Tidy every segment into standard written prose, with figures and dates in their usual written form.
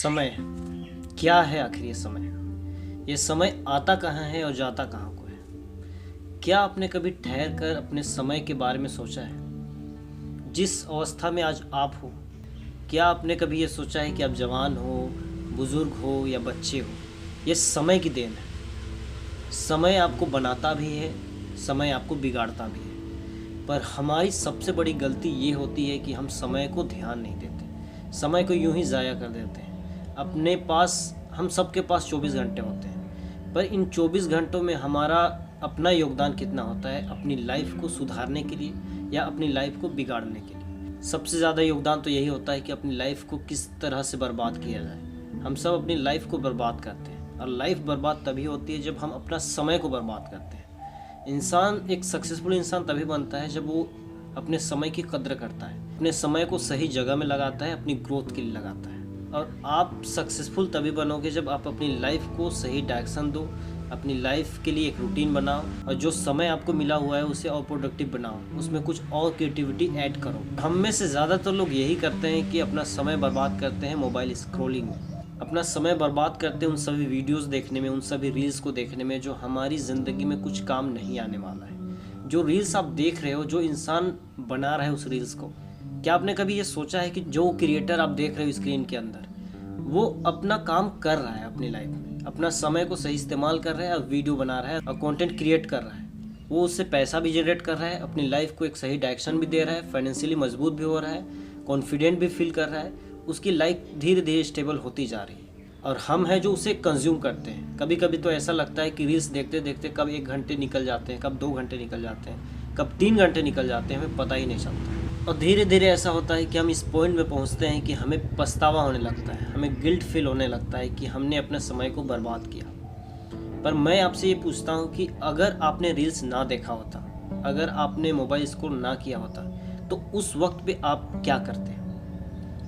समय क्या है आखिर ये समय आता कहाँ है और जाता कहाँ को है। क्या आपने कभी ठहर कर अपने समय के बारे में सोचा है जिस अवस्था में आज आप हो। क्या आपने कभी ये सोचा है कि आप जवान हो, बुजुर्ग हो या बच्चे हो, ये समय की देन है। समय आपको बनाता भी है, समय आपको बिगाड़ता भी है। पर हमारी सबसे बड़ी गलती ये होती है कि हम समय को ध्यान नहीं देते, समय को यूं ही ज़ाया कर देते हैं। अपने पास, हम सबके पास 24 घंटे होते हैं, पर इन 24 घंटों में हमारा अपना योगदान कितना होता है अपनी लाइफ को सुधारने के लिए या अपनी लाइफ को बिगाड़ने के लिए। सबसे ज़्यादा योगदान तो यही होता है कि अपनी लाइफ को किस तरह से बर्बाद किया जाए। हम सब अपनी लाइफ को बर्बाद करते हैं और लाइफ बर्बाद तभी होती है जब हम अपना समय को बर्बाद करते हैं। इंसान एक सक्सेसफुल इंसान तभी बनता है जब वो अपने समय की कद्र करता है, अपने समय को सही जगह में लगाता है, अपनी ग्रोथ के लिए लगाता है। और आप सक्सेसफुल तभी बनोगे जब आप अपनी लाइफ को सही डायरेक्शन दो, अपनी लाइफ के लिए एक रूटीन बनाओ और जो समय आपको मिला हुआ है उसे और प्रोडक्टिव बनाओ, उसमें कुछ और क्रिएटिविटी ऐड करो। हम में से ज़्यादातर लोग यही करते हैं कि अपना समय बर्बाद करते हैं मोबाइल स्क्रॉलिंग में, अपना समय बर्बाद करते हैं उन सभी वीडियोस देखने में, उन सभी रील्स को देखने में जो हमारी ज़िंदगी में कुछ काम नहीं आने वाला है। जो रील्स आप देख रहे हो, जो इंसान बना रहा है उस रील्स को, क्या आपने कभी ये सोचा है कि जो क्रिएटर आप देख रहे हो स्क्रीन के अंदर, वो अपना काम कर रहा है अपनी लाइफ में, अपना समय को सही इस्तेमाल कर रहा है और वीडियो बना रहा है और कंटेंट क्रिएट कर रहा है। वो उससे पैसा भी जनरेट कर रहा है, अपनी लाइफ को एक सही डायरेक्शन भी दे रहा है, फाइनेंशियली मजबूत भी हो रहा है, कॉन्फिडेंट भी फील कर रहा है, उसकी लाइफ धीरे धीरे स्टेबल होती जा रही है। और हम हैं जो उसे कंज्यूम करते हैं। कभी कभी तो ऐसा लगता है कि रील्स देखते देखते कब 1 घंटे निकल जाते हैं, कब 2 घंटे निकल जाते हैं, कब 3 घंटे निकल जाते हैं, हमें पता ही नहीं चलता। और धीरे धीरे ऐसा होता है कि हम इस पॉइंट में पहुंचते हैं कि हमें पछतावा होने लगता है, हमें गिल्ट फील होने लगता है कि हमने अपने समय को बर्बाद किया। पर मैं आपसे ये पूछता हूँ कि अगर आपने रील्स ना देखा होता, अगर आपने मोबाइल स्क्रॉल ना किया होता, तो उस वक्त पे आप क्या करते?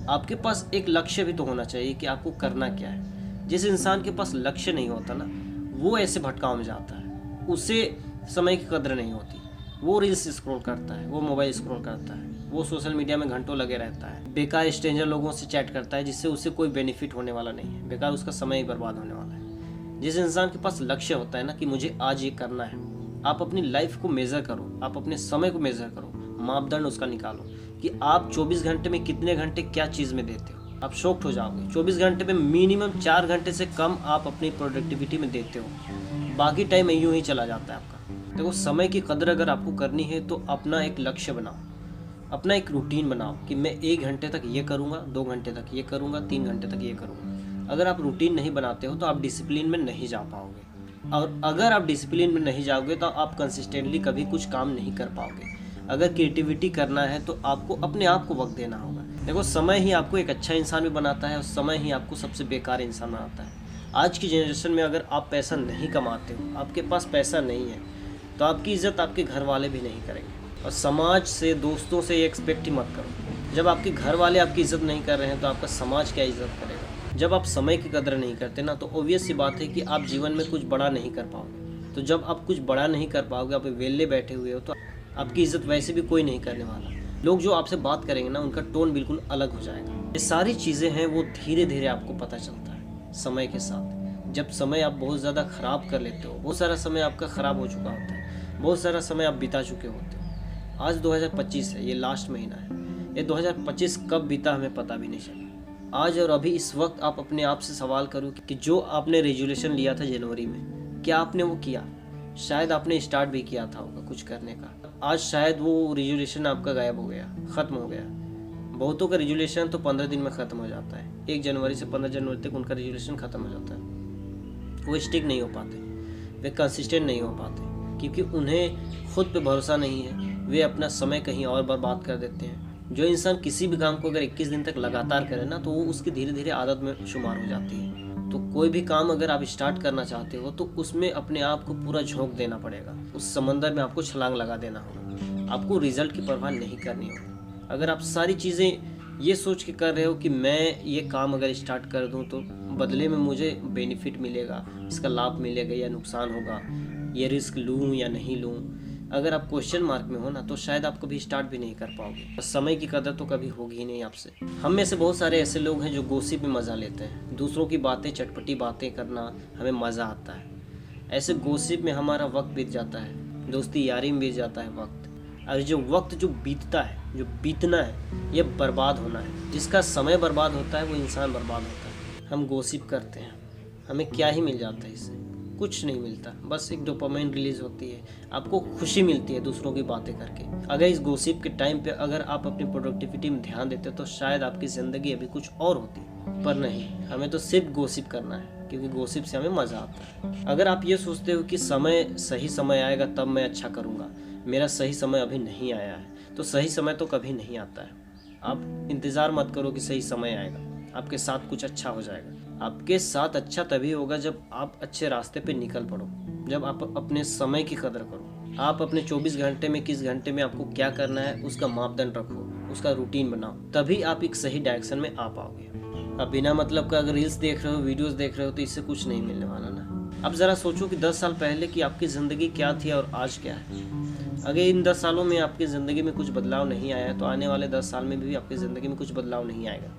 आपके पास एक लक्ष्य भी तो होना चाहिए कि आपको करना क्या है। जिस इंसान के पास लक्ष्य नहीं होता ना, वो ऐसे भटकाव में जाता है, उसे समय की कद्र नहीं होती। वो रील्स स्क्रॉल करता है, वो मोबाइल स्क्रॉल करता है, वो सोशल मीडिया में घंटों लगे रहता है, बेकार स्ट्रेंजर लोगों से चैट करता है जिससे उसे कोई बेनिफिट होने वाला नहीं है, बेकार उसका समय ही बर्बाद होने वाला है। जिस इंसान के पास लक्ष्य होता है ना कि मुझे आज ये करना है, आप अपनी लाइफ को मेज़र करो, आप अपने समय को मेज़र करो, मापदंड उसका निकालो कि आप 24 घंटे में कितने घंटे क्या चीज़ में देते हो। आप शॉक्ड हो जाओगे। 24 घंटे में मिनिमम 4 घंटे से कम आप अपनी प्रोडक्टिविटी में देते हो, बाकी टाइम यूँ ही चला जाता है आपका। देखो, समय की कदर अगर आपको करनी है तो अपना एक लक्ष्य बनाओ, अपना एक रूटीन बनाओ कि मैं 1 घंटे तक ये करूँगा, 2 घंटे तक ये करूँगा, 3 घंटे तक ये करूँगा। अगर आप रूटीन नहीं बनाते हो तो आप डिसिप्लिन में नहीं जा पाओगे, और अगर आप डिसिप्लिन में नहीं जाओगे तो आप कंसिस्टेंटली कभी कुछ काम नहीं कर पाओगे। अगर क्रिएटिविटी करना है तो आपको अपने आप को वक्त देना होगा। देखो, समय ही आपको एक अच्छा इंसान भी बनाता है और समय ही आपको सबसे बेकार इंसान बनाता है। आज की जनरेशन में अगर आप पैसा नहीं कमाते हो, आपके पास पैसा नहीं है, तो आपकी इज़्ज़त आपके घर वाले भी नहीं करेंगे। और समाज से, दोस्तों से ये एक्सपेक्ट ही मत करो। जब आपके घर वाले आपकी इज़्ज़त नहीं कर रहे हैं तो आपका समाज क्या इज़्ज़त करेगा। जब आप समय की कदर नहीं करते ना, तो ऑब्वियस सी बात है कि आप जीवन में कुछ बड़ा नहीं कर पाओगे। तो जब आप कुछ बड़ा नहीं कर पाओगे, आप वेले बैठे हुए हो, तो आपकी इज़्ज़त वैसे भी कोई नहीं करने वाला। लोग जो आपसे बात करेंगे ना, उनका टोन बिल्कुल अलग हो जाएगा। ये सारी चीज़ें हैं, वो धीरे धीरे आपको पता चलता है समय के साथ। जब समय आप बहुत ज़्यादा ख़राब कर लेते हो, बहुत सारा समय आपका ख़राब हो चुका होता है, बहुत सारा समय आप बिता चुके होते हो। आज 2025 है, ये लास्ट महीना है। ये 2025 कब बीता हमें पता भी नहीं चला। आज और अभी इस वक्त आप अपने आप से सवाल करो कि जो आपने रेजोल्यूशन लिया था जनवरी में, क्या आपने वो किया? शायद आपने स्टार्ट भी किया था होगा कुछ करने का। आज शायद वो रेजोल्यूशन आपका गायब हो गया, ख़त्म हो गया। बहुतों का रेजोल्यूशन तो 15 दिन में ख़त्म हो जाता है। 1 जनवरी से 15 जनवरी तक उनका रेजोल्यूशन ख़त्म हो जाता है। वो स्टिक नहीं हो पाते, वे कंसिस्टेंट नहीं हो पाते, क्योंकि उन्हें खुद पे भरोसा नहीं है। वे अपना समय कहीं और बर्बाद कर देते हैं। जो इंसान किसी भी काम को अगर 21 दिन तक लगातार करे ना, तो वो उसकी धीरे धीरे आदत में शुमार हो जाती है। तो कोई भी काम अगर आप स्टार्ट करना चाहते हो तो उसमें अपने आप को पूरा झोंक देना पड़ेगा। उस समंदर में आपको छलांग लगा देना होगा। आपको रिजल्ट की परवाह नहीं करनी होगी। अगर आप सारी चीज़ें ये सोच के कर रहे हो कि मैं ये काम अगर स्टार्ट कर दूं तो बदले में मुझे बेनिफिट मिलेगा, इसका लाभ मिलेगा या नुकसान होगा, ये रिस्क लूं या नहीं लूं, अगर आप क्वेश्चन मार्क में हो ना तो शायद आप कभी स्टार्ट भी नहीं कर पाओगे। समय की कदर तो कभी होगी ही नहीं आपसे। हम में से बहुत सारे ऐसे लोग हैं जो गॉसिप में मज़ा लेते हैं। दूसरों की बातें, चटपटी बातें करना हमें मज़ा आता है। ऐसे गॉसिप में हमारा वक्त बीत जाता है, दोस्ती यारी में बीत जाता है वक्त। और जो वक्त जो बीतता है, जो बीतना है, ये बर्बाद होना है। जिसका समय बर्बाद होता है वो इंसान बर्बाद होता है। हम गॉसिप करते हैं, हमें क्या ही मिल जाता है इससे? कुछ नहीं मिलता। बस एक डोपामाइन रिलीज होती है, आपको खुशी मिलती है दूसरों की बातें करके। अगर इस गॉसिप के टाइम पे अगर आप अपनी प्रोडक्टिविटी में ध्यान देते तो शायद आपकी ज़िंदगी अभी कुछ और होती, पर नहीं, हमें तो सिर्फ गॉसिप करना है क्योंकि गॉसिप से हमें मज़ा आता है। अगर आप ये सोचते हो कि सही समय आएगा तब मैं अच्छा करूँगा, मेरा सही समय अभी नहीं आया है, तो सही समय तो कभी नहीं आता है। आप इंतज़ार मत करो कि सही समय आएगा, आपके साथ कुछ अच्छा हो जाएगा। आपके साथ अच्छा तभी होगा जब आप अच्छे रास्ते पे निकल पड़ो, जब आप अपने समय की कदर करो। आप अपने 24 घंटे में किस घंटे में आपको क्या करना है उसका मापदंड रखो, उसका रूटीन बनाओ, तभी आप एक सही डायरेक्शन में आ पाओगे। अब बिना मतलब का अगर रील्स देख रहे हो, वीडियोस देख रहे हो तो इससे कुछ नहीं मिलने वाला ना। अब ज़रा सोचो कि 10 साल पहले की आपकी ज़िंदगी क्या थी और आज क्या है। अगर इन 10 सालों में आपकी ज़िंदगी में कुछ बदलाव नहीं आया तो आने वाले 10 साल में भी आपकी ज़िंदगी में कुछ बदलाव नहीं आएगा।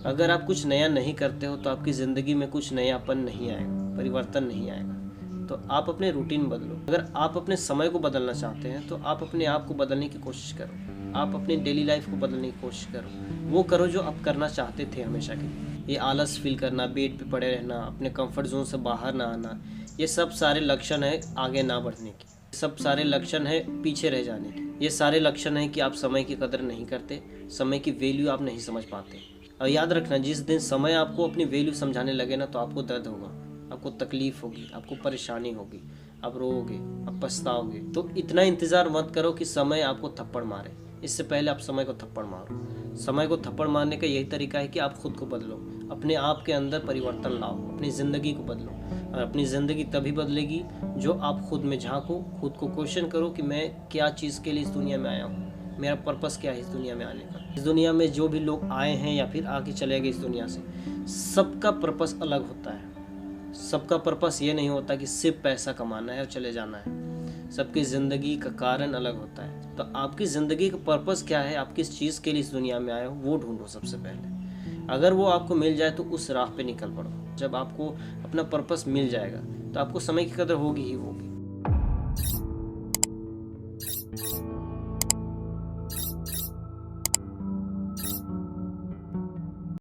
अगर आप कुछ नया नहीं करते हो तो आपकी ज़िंदगी में कुछ नयापन नहीं आएगा, परिवर्तन नहीं आएगा। तो आप अपने रूटीन बदलो। अगर आप अपने समय को बदलना चाहते हैं तो आप अपने आप को बदलने की कोशिश करो। आप अपनी डेली लाइफ को बदलने की कोशिश करो। वो करो जो आप करना चाहते थे हमेशा के लिए। ये आलस फील करना, बेड पे पड़े रहना, अपने कंफर्ट जोन से बाहर ना आना, ये सब सारे लक्षण है आगे ना बढ़ने की। सब सारे लक्षण है पीछे रह जाने के। ये सारे लक्षण है कि आप समय की कदर नहीं करते, समय की वैल्यू आप नहीं समझ पाते। और याद रखना, जिस दिन समय आपको अपनी वैल्यू समझाने लगे ना तो आपको दर्द होगा, आपको तकलीफ होगी, आपको परेशानी होगी, आप रोओगे, आप पछताओगे। तो इतना इंतज़ार मत करो कि समय आपको थप्पड़ मारे। इससे पहले आप समय को थप्पड़ मारो। समय को थप्पड़ मारने का यही तरीका है कि आप खुद को बदलो, अपने आप के अंदर परिवर्तन लाओ, अपनी ज़िंदगी को बदलो। और अपनी ज़िंदगी तभी बदलेगी जो आप खुद में झांको, खुद को क्वेश्चन करो कि मैं क्या चीज़ के लिए इस दुनिया में आया हूँ, मेरा पर्पस क्या है इस दुनिया में आने का। इस दुनिया में जो भी लोग आए हैं या फिर आके चले गए इस दुनिया से, सबका पर्पस अलग होता है। सबका पर्पस ये नहीं होता कि सिर्फ पैसा कमाना है और चले जाना है। सबकी ज़िंदगी का कारण अलग होता है। तो आपकी ज़िंदगी का पर्पस क्या है, आप किस चीज़ के लिए इस दुनिया में आए हो, वो ढूंढो सबसे पहले। अगर वो आपको मिल जाए तो उस राह पे निकल पड़ो। जब आपको अपना पर्पस मिल जाएगा तो आपको समय की कदर होगी ही होगी।